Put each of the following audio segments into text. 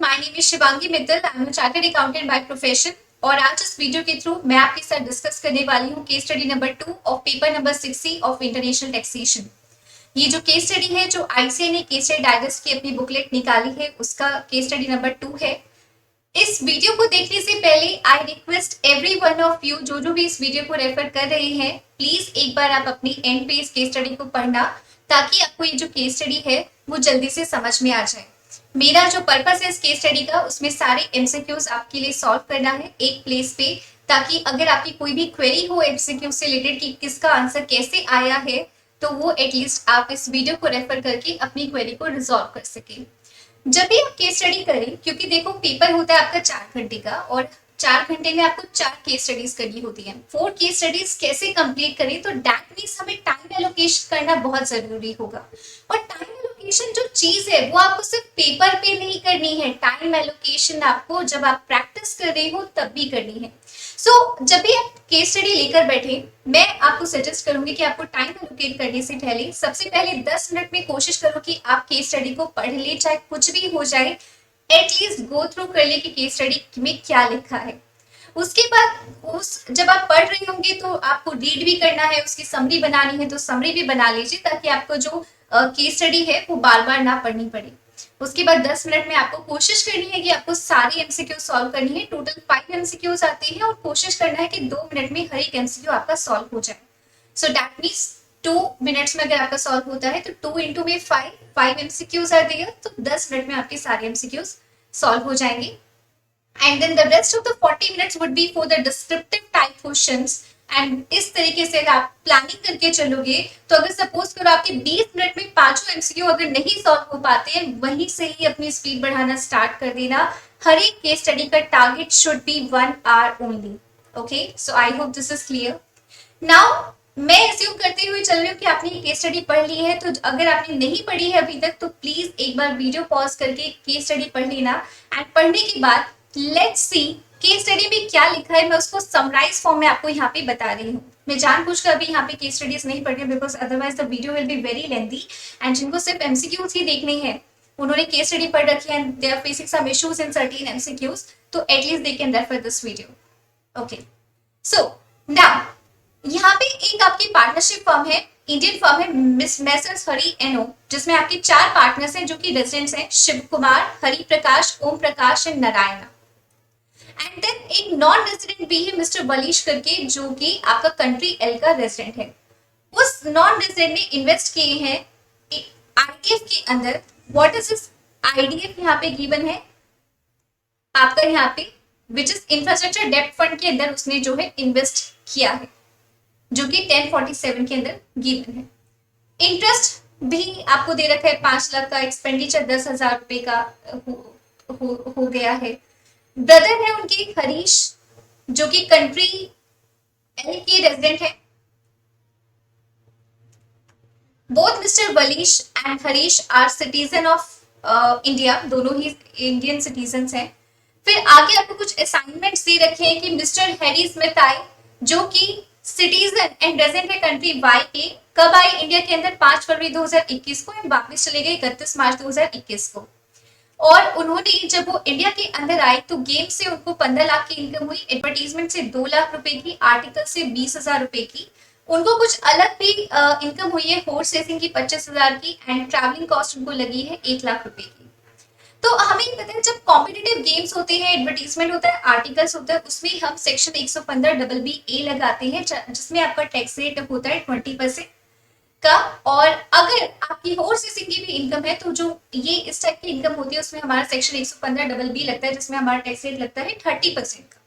My name is Shivangi Mittal. I am chartered accountant by profession और आज इस वीडियो के थ्रू मैं आपके साथ डिस्कस करने वाली हूँ case study number 2 of paper number 60 of international taxation. ये जो केस स्टडी है, जो आईसीए ने केस स्टडी डाइजेस्ट की अपनी बुकलेट निकाली है, उसका केस स्टडी नंबर 2 है। इस वीडियो को देखने से पहले I request every one of you, जो भी इस वीडियो को रेफर कर रहे हैं, प्लीज एक बार आप अपनी एंड पे इस केस स्टडी को पढ़ना, ताकि आपको ये जो केस स्टडी है वो जल्दी से समझ में आ जाए। मेरा जो पर्पस है इस केस स्टडी का, उसमें सारे एमसीक्यूज आपके लिए सॉल्व करना है एक प्लेस पे, ताकि अगर आपकी कोई भी क्वेरी हो एमसीक्यू से रिलेटेड कि किसका आंसर कैसे आया है, तो वो एटलीस्ट आप इस वीडियो को रेफर करके अपनी क्वेरी को रिजॉल्व कर सकें जब भी आप केस स्टडी करें। क्योंकि देखो, पेपर होता है आपका 4 घंटे का और 4 घंटे में आपको 4 केस स्टडीज करनी होती है। 4 केस स्टडीज कैसे कंप्लीट करें, तो दैट मीन्स हमें टाइम एलोकेशन करना बहुत जरूरी होगा। और टाइम एलोकेशन जो चीज है वो आपको सिर्फ पेपर पे नहीं करनी है, टाइम एलोकेशन आपको जब आप प्रैक्टिस कर रहे हो तब भी करनी है। जब भी आप केस स्टडी लेकर बैठे, मैं आपको सजेस्ट करूंगी कि आपको टाइम एलोकेट करने से पहले सबसे पहले 10 मिनट में कोशिश करो कि आप केस स्टडी को पढ़ ले, चाहे कुछ भी हो जाए, एटलीस्ट गो थ्रू कर ले कि केस स्टडी में क्या लिखा है। उसके बाद जब आप पढ़ रहे होंगे तो आपको रीड भी करना है, उसकी समरी बनानी है तो समरी भी बना लीजिए, ताकि आपको जो केस स्टडी है वो बार बार ना पढ़नी पड़े। उसके बाद 10 मिनट में आपको कोशिश करनी है कि आपको सारी एमसीक्यू सॉल्व करनी है। टोटल 5 एमसीक्यूज आती है और कोशिश करना है कि 2 मिनट में हर एक एमसीक्यू आपका सॉल्व हो जाए। सो दैट मीन्स 2 मिनट्स में अगर आपका सॉल्व होता है तो 2 इंटू में 5 एमसीक्यूज आ देगा, तो 10 मिनट में आपके सारे एमसीक्यूज सॉल्व हो जाएंगे। And then the rest of the 40 minutes would be for the descriptive type questions. And इस तरीके से अगर आप प्लानिंग करके चलोगे, तो अगर सपोज करो आपके 20 मिनट में 5 एमसीक्यू अगर नहीं सॉल्व हो पाते हैं, वहीं से ही अपनी स्पीड बढ़ाना स्टार्ट कर देना। हर एक केस स्टडी का target should be 1 hour only. Okay, so I hope this is clear. Now मैं एज्यूम करते हुए चल रही हूँ कि आपने ये केस स्टडी पढ़ ली है, तो अगर आपने नहीं पढ़ी है अभी तक, तो प्लीज एक बार वीडियो पॉज करके केस स्टडी पढ़ लेना। एंड पढ़ने के बाद लेट्स सी केस स्टडी में क्या लिखा है, मैं उसको समराइज फॉर्म में आपको यहाँ पे बता रही हूँ। मैं जानबूझकर अभी यहाँ पे केस स्टडीज नहीं पढ़ रही, because otherwise the video will be very lengthy. And जिनको सिर्फ एमसीक्यूज ही देखने हैं, उन्होंने केस स्टडी पढ़ रखी है, they are facing some issues in certain MCQs, तो at least they can refer this video. Okay, so now यहाँ पे एक आपकी पार्टनरशिप फर्म है, इंडियन फर्म है मैसर्स हरी एनो, जिसमें आपके 4 पार्टनर्स हैं जो कि रेजिडेंट्स हैं, Shiv Kumar, Hari Prakash, Om Prakash and Narayana. And then एक नॉन रेजिडेंट भी है मिस्टर वलीश करके, जो कि आपका कंट्री एल का रेजिडेंट है। उस नॉन रेजिडेंट ने इन्वेस्ट किए हैं आईडीएफ के अंदर। व्हाट इज दिस आईडीएफ यहाँ पे गिवन है आपका, यहाँ पे विच इज इंफ्रास्ट्रक्चर डेब्ट फंड के अंदर उसने जो है इन्वेस्ट किया है, जो कि 1047 के अंदर गिवन है। इंटरेस्ट भी आपको दे रखा है 5 लाख का, एक्सपेंडिचर 10,000 रुपए का हो गया है। ब्रदर है उनके हरीश, जो कि कंट्री एल के रेजिडेंट है। Both mister Walish and Harish are citizen of India, दोनों ही इंडियन सिटीजन हैं। फिर आगे आपको कुछ असाइनमेंट्स दे रखे हैं कि मिस्टर हैरी स्मिथ आए, जो कि सिटीजन एंड रेजिडेंट है कंट्री वाई के। कब आए इंडिया के अंदर? 5 फरवरी 2021 को, एंड वापस चले गए 31 मार्च 2021 को। और उन्होंने जब वो इंडिया के अंदर आए तो गेम से उनको 15 लाख की इनकम हुई, एडवर्टीजमेंट से 2 लाख रुपए की, आर्टिकल से 20,000 रुपए की। उनको कुछ अलग भी इनकम हुई है, हॉर्स रेसिंग की 25,000 की, एंड ट्रैवलिंग कॉस्ट उनको लगी है 1 लाख रुपए की। तो हमें पता है जब कॉम्पिटिटिव गेम्स होते हैं, एडवर्टीजमेंट होता है, आर्टिकल्स होता है, उसमें हम सेक्शन 115 BB लगाते हैं, जिसमें आपका टैक्स रेट होता है 20% का। और अगर आपकी हॉर्स रेसिंग की भी इनकम है, तो जो ये इस टाइप की इनकम होती है, उसमें हमारा सेक्शन 115 BB लगता है, जिसमें हमारा टैक्स रेट लगता है 30% का।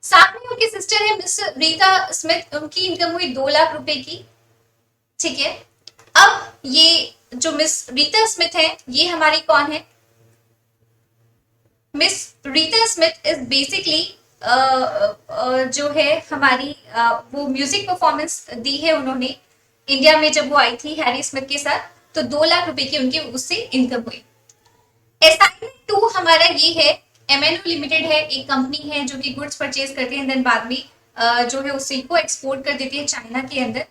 साथ में उनकी सिस्टर है मिस रीता स्मिथ, उनकी इनकम हुई 2 लाख रुपए की। ठीक है, अब ये जो मिस रीता स्मिथ है, ये हमारी कौन है? Miss Rita Smith is basically जो है हमारी वो म्यूजिक परफॉर्मेंस दी है उन्होंने इंडिया में जब वो आई थी हैरी स्मिथ के साथ, तो 2 लाख रुपए की उनकी उससे इनकम हुई। असाइनमेंट 2 हमारा ये है, एमएनओ लिमिटेड है, एक कंपनी है जो कि गुड्स परचेज करते हैं, देन बाद में जो है उसी को एक्सपोर्ट कर देती है चाइना के अंदर,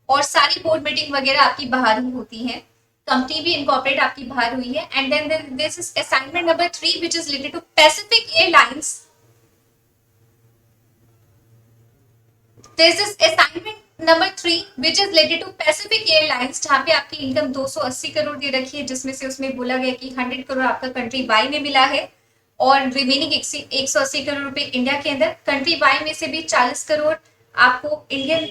और सारी बोर्ड मीटिंग वगैरह आपकी बाहर ही होती है। कंपनी भी इनकॉर्पोरेट आपकी बाहर हुई है। And then this is assignment number 3 which is related to Pacific Airlines. This is assignment number 3 which is related to Pacific Airlines, जहां पे आपकी इनकम 280 करोड़ दे रखी है, जिसमें से उसमें बोला गया कि 100 करोड़ आपका कंट्री वाई में मिला है और रिमेनिंग 180 करोड़ रुपए इंडिया के अंदर। कंट्री वाई में से भी 40 करोड़ आपको इंडियन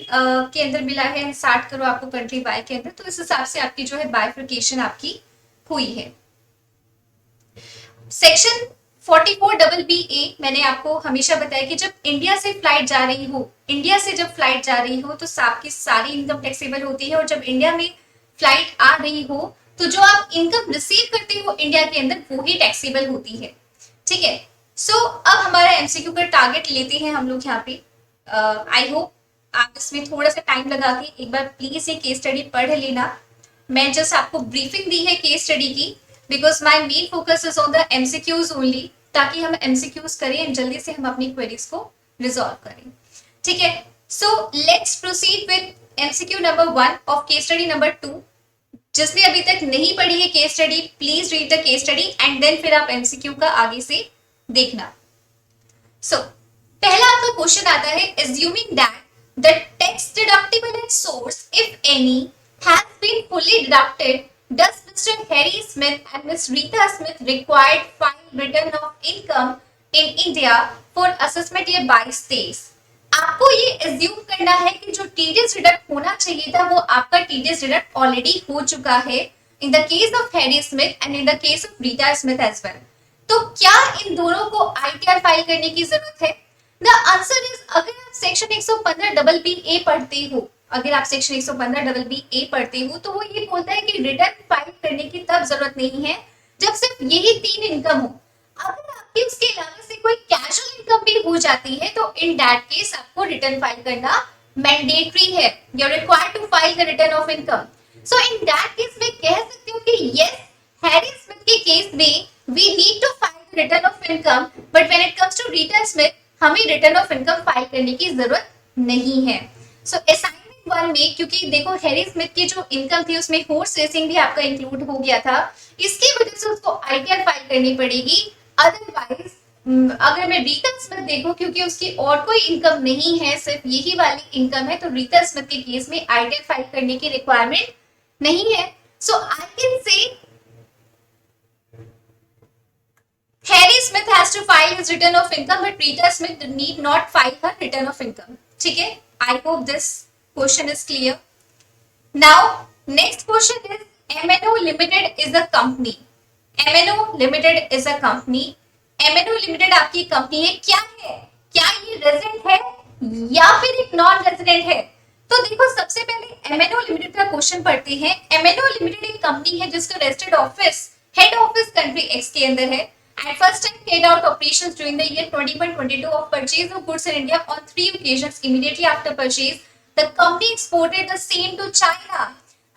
के अंदर मिला है, 60 करोड़ आपको कंट्री वाई के अंदर। तो इस हिसाब से आपकी जो है बाइफर्केशन आपकी हुई है। सेक्शन 44BBA मैंने आपको हमेशा बताया कि जब इंडिया से फ्लाइट जा रही हो, इंडिया से जब फ्लाइट जा रही हो तो आपकी सारी इनकम टैक्सेबल होती है, और जब इंडिया में फ्लाइट आ रही हो तो जो आप इनकम रिसीव करते हो इंडिया के अंदर वो ही टैक्सेबल होती है। ठीक है, सो अब हमारा एमसीक्यू का टारगेट लेते हैं हम लोग यहाँ पे। आई होप आप इसमें थोड़ा सा टाइम लगा के एक बार प्लीज ये केस स्टडी पढ़ लेना। मैं जस्ट आपको ब्रीफिंग दी है केस स्टडी की, because my main focus is on the MCQs only, ताकि हम एमसीक्यूज करें एंड जल्दी से हम अपनी क्वेरीज को रिजॉल्व करें। ठीक है, so let's proceed with MCQ number 1 of case study number 2। जिसने अभी तक नहीं पढ़ी है case study, please read the case study and then फिर आप एमसीक्यू का आगे से देखना। सो पहला आपका क्वेश्चन आता है, assuming that the tax deductible at source, if any, has been fully deducted, does Mr. Harry Smith and Ms. Rita Smith required file return of income in India for assessment year 22-23? आपको ये assume करना है कि जो TDS deduct होना चाहिए था वो आपका टीडीएस डिडक्ट ऑलरेडी हो चुका है in the case of Harry Smith and in the case of Rita Smith as well. तो क्या इन दोनों को आईटीआर फाइल करने की जरूरत है? द आंसर इज, अगर आप सेक्शन 115BBA पढ़ते हो, अगर आप सेक्शन 115BBA पढ़ते हो तो वो ये बोलता है कि रिटर्न फाइल करने की तब जरूरत नहीं है जब सिर्फ यही 3 इनकम हो। अगर आपकी उसके अलावा से कोई कैजुअल इनकम भी हो जाती है तो इन दैट केस आपको रिटर्न फाइल करना मैंडेटरी है। You are required to file the return of income. So in that case मैं कह सकती हूँ कि यस, हैरी स्मिथ के केस में we need to file the return of income, but when it comes to Rita Smith हमें return of income file करने की जरूरत नहीं है। सो असाइनमेंट 1 में क्योंकि देखो हैरी स्मिथ की जो इनकम थी उसमें हॉर्स रेसिंग भी आपका इंक्लूड हो गया था, इसकी वजह से उसको आईटीआर फाइल करनी पड़ेगी। अदरवाइज अगर मैं रीटा स्मिथ देखूं, क्योंकि उसकी और कोई इनकम नहीं है, सिर्फ यही वाली इनकम है, तो रीटा स्मिथ के केस में आईटीआर फाइल करने की रिक्वायरमेंट नहीं है। So I can say Harry Smith has to file his return of income, but Rita Smith need not file her return of income. ठीक है? I hope this question is clear. Now, next question is, MNO Limited is a company. MNO Limited is a company. MNO Limited आपकी company है, क्या है? क्या ये resident है या फिर एक नॉन रेजिडेंट है? तो देखो सबसे पहले MNO Limited का क्वेश्चन पढ़ते हैं। MNO Limited एक कंपनी है जिसका registered office, head office country X के अंदर है, and first time carried out operations during the year 2022 of purchase of goods in India on 3 occasions. Immediately after purchase, the company exported the same to China.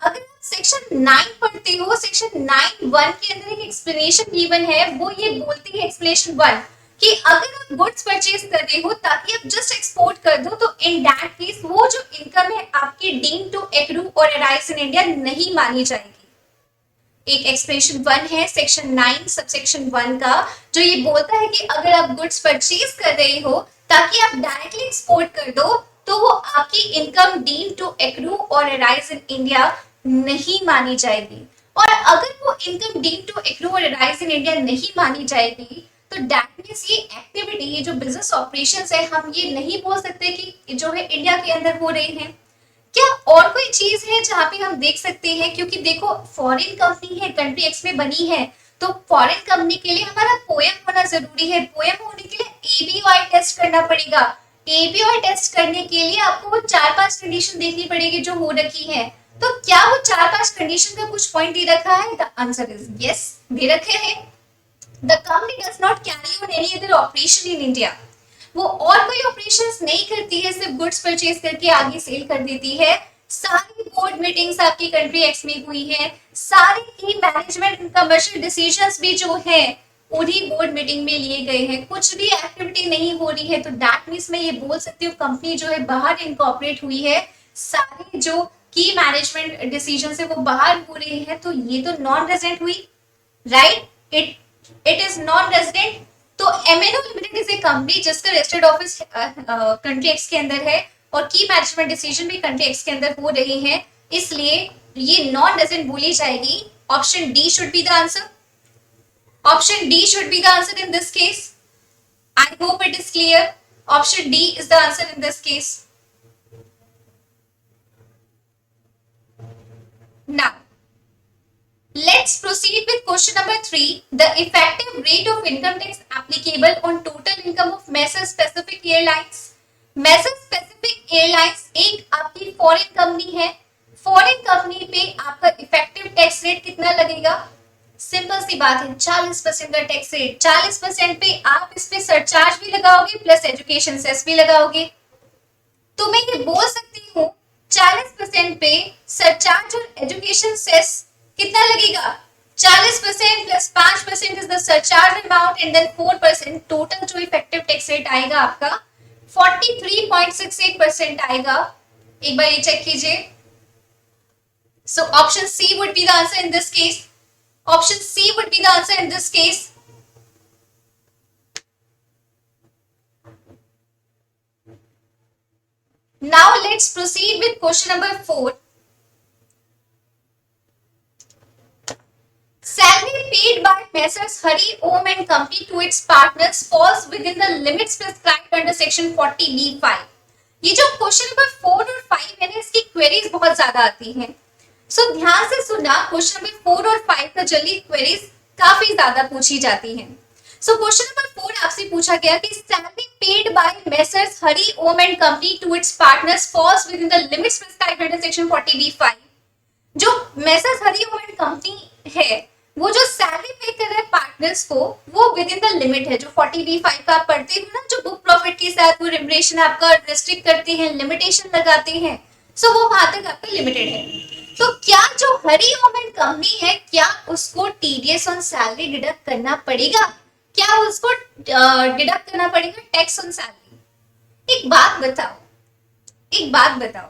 अगर आप section 9 पढ़ते हो, section 9(1) के अंदर एक एक्सप्लेनेशन गिवन है, वो ये बोलती है एक्सप्लेनेशन 1 कि अगर आप गुड्स परचेज कर रहे हो ताकि आप जस्ट एक्सपोर्ट कर दो तो इन दैट केस वो जो इनकम है आपकी डीम्ड टू एक्रू और अराइज इन इंडिया नहीं मानी जाएगी। एक एक्सप्रेशन 1 है सेक्शन 9 सबसेक्शन 1 का, जो ये बोलता है कि अगर आप गुड्स परचेज कर रहे हो ताकि आप डायरेक्टली एक्सपोर्ट कर दो तो वो आपकी इनकम डीम टू एक्रू और अराइज इन इंडिया नहीं मानी जाएगी। और अगर वो इनकम डीम टू एक्रू और अराइज इन इंडिया नहीं मानी जाएगी तो दैट मींस ये एक्टिविटी, ये जो बिजनेस ऑपरेशंस है, हम ये नहीं बोल सकते कि जो है इंडिया के अंदर हो रहे हैं। क्या और कोई चीज है जहां पे हम देख सकते हैं? क्योंकि देखो फॉरेन कंपनी है, कंट्री एक्स में बनी है, तो फॉरेन कंपनी के लिए हमारा पोएम होना जरूरी है। पोएम होने के लिए एबीओआई टेस्ट करना पड़ेगा। एबीओआई टेस्ट करने के लिए आपको वो 4-5 कंडीशन देखनी पड़ेगी जो हो रखी है। तो क्या वो 4-5 कंडीशन का कुछ पॉइंट दे रखा है? द आंसर इज यस, दे रखे हैं। The company does not carry on any other operation in India. वो और कोई ऑपरेशंस नहीं करती है, सिर्फ गुड्स परचेज करके आगे सेल कर देती है। सारी बोर्ड मीटिंग्स आपकी कंट्री एक्स में हुई है, सारे की मैनेजमेंट एंड कमर्शियल डिसीजंस भी जो है उन्हीं बोर्ड मीटिंग में लिए गए हैं। कुछ भी एक्टिविटी नहीं हो रही है, तो दैट मींस मैं ये बोल सकती हूँ कंपनी जो है बाहर इनकॉर्पोरेट हुई है। सारे जो की मैनेजमेंट डिसीजन से वो बाहर हो रहे हैं, तो ये तो नॉन रेजिडेंट हुई, right? It is non resident. तो MNO limited is a company जिसका रजिस्टर्ड ऑफिस कंट्री एक्स के अंदर है और की मैनेजमेंट डिसीजन भी कंट्री एक्स के अंदर हो रही है, इसलिए ये नॉन रेजिडेंट बोली जाएगी। Option D should be the answer. Option D should be the answer in this case. I hope it is clear. Option D is the answer in this case. Now let's proceed with question number 3. The effective rate of income tax applicable on total income of Messrs Pacific Airlines. Messrs Pacific Airlines एक आपकी foreign company है। Foreign company पे आपका effective tax rate कितना लगेगा? Simple सी बात है, 40% का टैक्स रेट। 40% पे आप इस पे सरचार्ज भी लगाओगे प्लस एजुकेशन सेस भी लगाओगे। तो मैं ये बोल सकती हूँ 40% पे सरचार्ज और एजुकेशन सेस कितना लगेगा? 40% plus 5% is the surcharge amount and then 4%। Total जो इफेक्टिव टैक्स रेट आएगा आपका 43.68% आएगा। एक बार ये चेक कीजिए। So option C would be the answer in this case. Option C would be the answer in this case. Now let's proceed with question number 4. Salary paid by Messrs Hari Om and Company to its partners falls within the limits prescribed under section 40B5. ये जो question number 4 और 5 है ना, इसकी queries बहुत ज्यादा आती हैं। सो ध्यान से सुनना, क्वेश्चन नंबर 4 और 5 का जल्दी क्वेरीज काफी ज्यादा पूछी जाती हैं। सो क्वेश्चन नंबर 4 आपसे पूछा गया कि salary paid by Messrs Hari Om and company to its partners falls within the limits prescribed under section 40B5। जो Messrs Hari Om and company है, वो जो सैलरी पे कर रहे हैं पार्टनर्स को, वो विद इन द लिमिट है। जो 40B5 का आप पढ़ते हो ना, जो बुक प्रॉफिट के साथ वो रिमरेशन आपका रिस्ट्रिक्ट करते हैं, लिमिटेशन लगाते हैं, सो वो वहां तक आपका लिमिटेड है। तो क्या जो हरी ओम एंड कंपनी है, क्या उसको टीडीएस ऑन सैलरी डिडक्ट करना पड़ेगा? क्या उसको डिडक्ट करना पड़ेगा टैक्स ऑन सैलरी? एक बात बताओ, एक बात बताओ,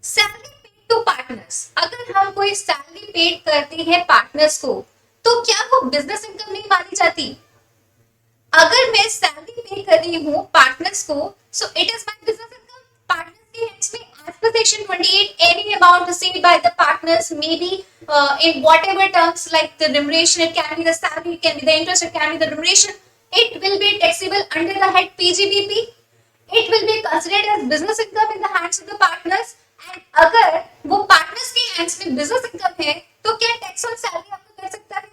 सैलरी पेड टू पार्टनर्स, अगर हम कोई सैलरी पेड करते हैं पार्टनर्स को, तो क्या वो बिजनेस इनकम नहीं मानी जाती? अगर मैं सैलरी पे कर रही हूँ पार्टनर्स को, so it is my business income. Partners के हैंड्स में as per section 28 any amount received by the partners may be in whatever terms like the remuneration, it can be the salary, it can be the interest, it can be the remuneration, it will be taxable under the head PGBP. It will be considered as business income in the hands of the partners. and अगर वो partners के hands में business income है, तो क्या tax on salary आपको कर सकता है?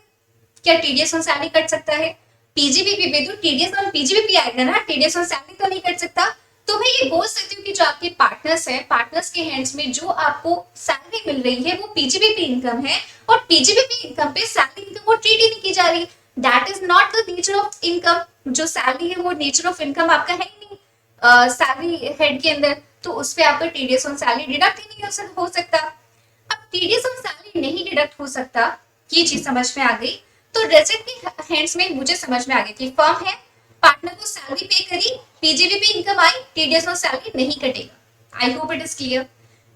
क्या टीडीएस ऑन सैलरी कट सकता है? पीजीबीपी पे तो टीडीएस ऑन पीजीबीपी आएगा ना, टीडीएस ऑन सैलरी तो नहीं कट सकता। तो मैं ये बोल सकती हूँ कि जो आपके पार्टनर्स है, पार्टनर्स के हैंड्स में जो आपको सैलरी मिल रही है, वो पीजीबीपी इनकम है, और पीजीबीपी इनकम पे सैलरी इनकम को ट्रीट ही नहीं की जा रही। That is not the nature of income. जो सैलरी है वो नेचर ऑफ इनकम आपका है ही नहीं सैलरी हेड के अंदर, तो उस पर आपका टीडीएस ऑन सैलरी डिडक्ट ही नहीं हो सकता। अब टीडीएस ऑन सैलरी नहीं डिडक्ट हो सकता, ये चीज समझ में आ गई। तो रेजिडेंट के हैंड्स में मुझे समझ में आ गया कि फर्म है, पार्टनर को सैलरी पे करी, PGBP income I, TDS on salary नहीं कटेगा। आई hope it is clear.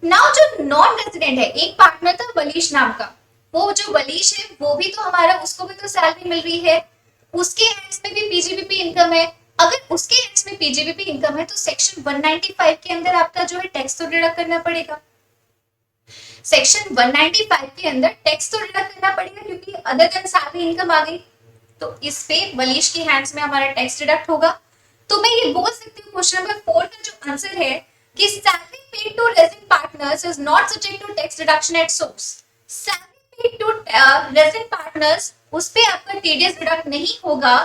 Now जो नॉन रेजिडेंट है, एक पार्टनर था वलीश नाम का, वो जो वलीश है वो भी तो हमारा, उसको भी तो सैलरी मिल रही है, उसके हैंड्स में भी पीजीबीपी इनकम है। अगर उसके हैंड्स में पीजीबीपी इनकम है, तो सेक्शन 195 के अंदर आपका जो है टैक्स तो डिडक्ट करना पड़ेगा। सेक्शन 195 के अंदर टैक्स तो डिडक्ट करना पड़ेगा, क्योंकि अदर देन सैलरी इनकम आ गई, तो इस पे वलीश के हैंड्स में हमारा टैक्स डिडक्ट होगा। तो मैं ये बोल सकती हूँ क्वेश्चन नंबर 4 का जो आंसर है कि salary paid to resident partners is not subject to tax deduction at source. Salary paid to resident partners, उस पे आपका टीडीएस डिडक्ट नहीं होगा,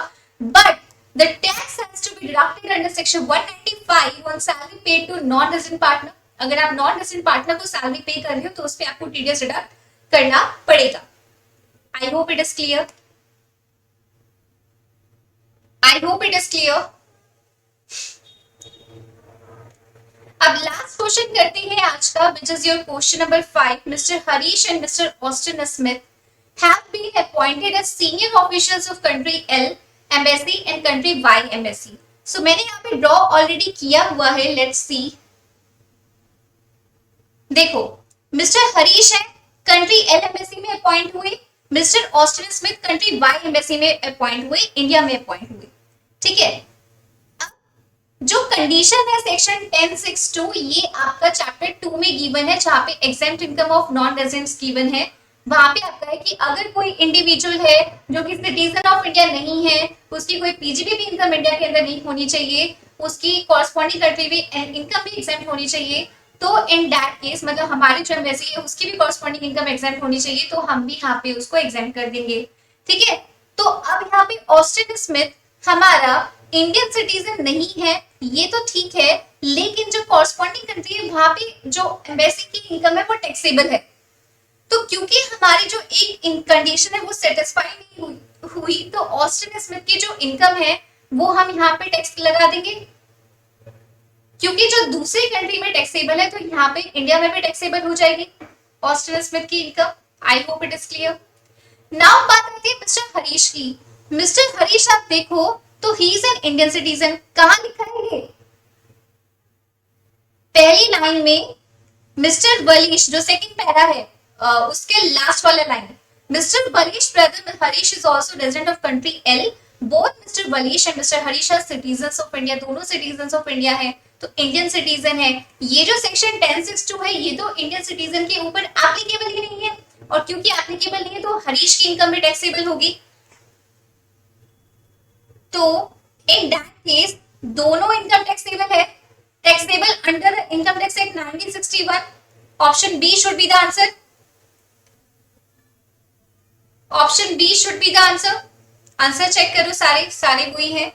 but the tax has to be deducted under section 195 on salary paid to non resident partner। अगर आप non resident partner को salary पे कर रहे हो, तो उस पे आपको टीडीएस डिडक्ट करना पड़ेगा। I hope it is clear. I hope it is clear. अब लास्ट क्वेश्चन करते हैं आज का, which is your question number 5। Mister Harish and mister Austin Smith have been appointed as senior officials of country L embassy and country Y embassy. So मैंने यहाँ पे draw already किया हुआ है, लेट्स सी। देखो, मिस्टर हरीश है, कंट्री एल एम्बेसी में appoint हुए। Mr Austin Smith country Y embassy में अपॉइंट हुए, इंडिया में अपॉइंट हुए। ठीक है, जो कंडीशन है सेक्शन 1062 ये आपका चैप्टर 2 में गिवन है, जहां पे exempt income of non residents given है। वहां पे आपका है कि अगर कोई इंडिविजुअल है जो कि सिटीजन ऑफ इंडिया नहीं है, उसकी कोई पीजीबी भी इनकम इंडिया के अंदर नहीं होनी चाहिए, उसकी कॉरस्पॉन्डिंग कंट्री भी इनकम भी एग्जेम्प्ट होनी चाहिए, तो इन दैट केस मतलब हमारे जो एम्बेसी है उसकी भी कॉरस्पॉन्डिंग इनकम एग्जेम्प्ट होनी चाहिए, तो हम भी यहाँ पे उसको एग्जेम्प्ट कर देंगे। ठीक है, तो अब यहाँ पे ऑस्टिन स्मिथ हमारा इंडियन सिटीजन नहीं है, ये तो ठीक है, लेकिन जो कॉरस्पॉन्डिंग कंट्री है वहां पे जो एम्बेसी की इनकम है वो टैक्सेबल है। तो क्योंकि हमारी जो एक कंडीशन है वो सेटिस्फाई नहीं हुई, तो ऑस्टिन स्मिथ की जो इनकम है वो हम यहाँ पे टैक्स लगा देंगे, क्योंकि जो दूसरी कंट्री में टैक्सेबल है तो यहाँ पे इंडिया में भी टैक्सेबल हो जाएगी ऑस्टिन स्मिथ की income. I hope it is clear. Now बात आती है मिस्टर हरीश की। मिस्टर हरीश आप देखो तो he is an Indian citizen, कहां लिखा है ये? पहली लाइन में मिस्टर वलीश जो सेकंड पैरा है उसके लास्ट वाला line, mister Walish brother Harish is also resident of country L, both mister Walish and mister Harish are citizens of India, दोनों सिटीजन्स ऑफ इंडिया है, तो इंडियन सिटीजन है। ये जो सेक्शन 1062 है ये तो इंडियन सिटीजन के ऊपर एप्लीकेबल ही नहीं है, और क्योंकि एप्लीकेबल नहीं है तो हरीश की इनकम भी टैक्सेबल होगी। तो इन दैट केस दोनों इनकम टैक्सेबल है, taxable under Income Tax Act 1961। Option B should be the answer, option B should be the answer. Answer check करो, सारे सारे वही है।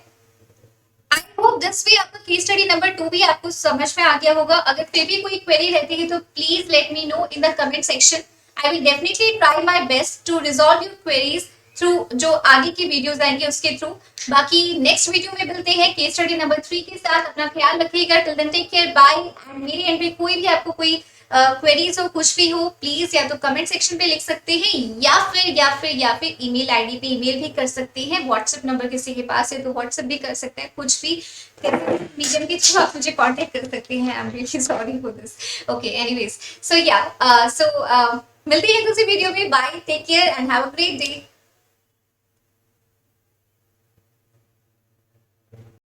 आई होप दिस वे आपका केस स्टडी नंबर 2 भी आपको समझ में आ गया होगा। अगर फिर भी कोई क्वेरी रहती है तो please let me know in the comment section. I will definitely try my best to resolve your queries through जो आगे की वीडियोस आएंगे उसके थ्रू। बाकी नेक्स्ट वीडियो में मिलते हैं केस स्टडी नंबर 3 के साथ। अपना ख्याल रखिएगा। Till then take care, bye. And मेरे एंड पे कोई भी आपको कोई क्वेरीज हो कुछ भी हो प्लीज या तो कमेंट सेक्शन पे लिख सकते हैं या फिर ईमेल आईडी पे ईमेल भी कर सकते हैं। व्हाट्सएप नंबर किसी के पास है तो व्हाट्सएप भी कर सकते हैं, कुछ भी मीडियम के थ्रू आप मुझे कांटेक्ट कर सकते हैं। I am really sorry for this. Okay, anyways so मिलते हैं दूसरी वीडियो में। Bye, take care and have a great day.